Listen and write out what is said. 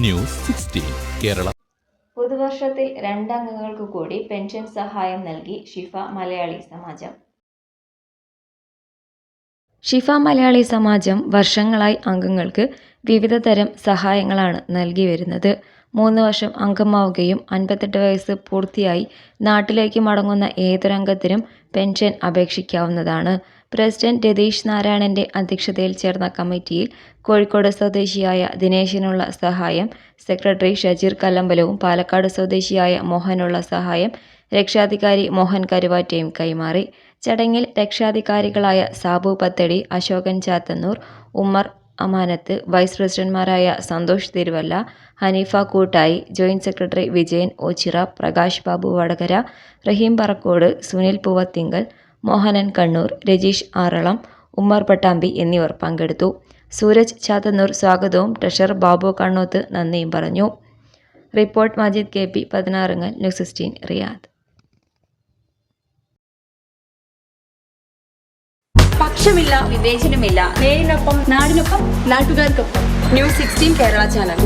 News 16 Kerala. പുതുവർഷത്തിൽ 2 അംഗങ്ങൾക്ക് കൂടി pension സഹായം നൽകി ഷിഫ മലയാളി സമാജം. ഷിഫ മലയാളി സമാജം വർഷങ്ങളായി അംഗങ്ങൾക്ക് വിവിധ തരം സഹായങ്ങളാണ് നൽകി വരുന്നത്. 3 വർഷം അംഗമാവുകയും 58 വയസ്സ് പൂർത്തിയായി നാട്ടിലേക്ക് മടങ്ങുന്ന ഏതൊരംഗത്തിനും പെൻഷൻ അപേക്ഷിക്കാവുന്നതാണ്. പ്രസിഡന്റ് രതീഷ് നാരായണന്റെ അധ്യക്ഷതയിൽ ചേർന്ന കമ്മിറ്റിയിൽ കോഴിക്കോട് സ്വദേശിയായ ദിനേശിനുള്ള സഹായം സെക്രട്ടറി ഷജീർ കല്ലമ്പലവും പാലക്കാട് സ്വദേശിയായ മോഹനുള്ള സഹായം രക്ഷാധികാരി മോഹൻ കരുവാറ്റയും കൈമാറി. ചടങ്ങിൽ രക്ഷാധികാരികളായ സാബു പത്തടി, അശോകൻ ചാത്തന്നൂർ, ഉമ്മർ അമാനത്ത്, വൈസ് പ്രസിഡന്റുമാരായ സന്തോഷ് തിരുവല്ല, ഹനീഫ കൂട്ടായി, ജോയിന്റ് സെക്രട്ടറി വിജയൻ ഓച്ചിറ, പ്രകാശ് ബാബു വടകര, റഹീം പറക്കോട്, സുനിൽ പൂവത്തിങ്കൽ, മോഹനൻ കണ്ണൂർ, രജീഷ് ആറളം, ഉമ്മർ പട്ടാമ്പി എന്നിവർ പങ്കെടുത്തു. സൂരജ് ചാത്തന്നൂർ സ്വാഗതവും ട്രഷറർ ബാബു കണ്ണോത്ത് നന്ദിയും പറഞ്ഞു. Report Majeed KP 16 news 16 Riyadh. പക്ഷമില്ല, വിവേചനമില്ല. നേരിനൊപ്പം, നാടിനൊപ്പം, നാട്ടുകാർക്കൊപ്പം. News 16 Kerala channel.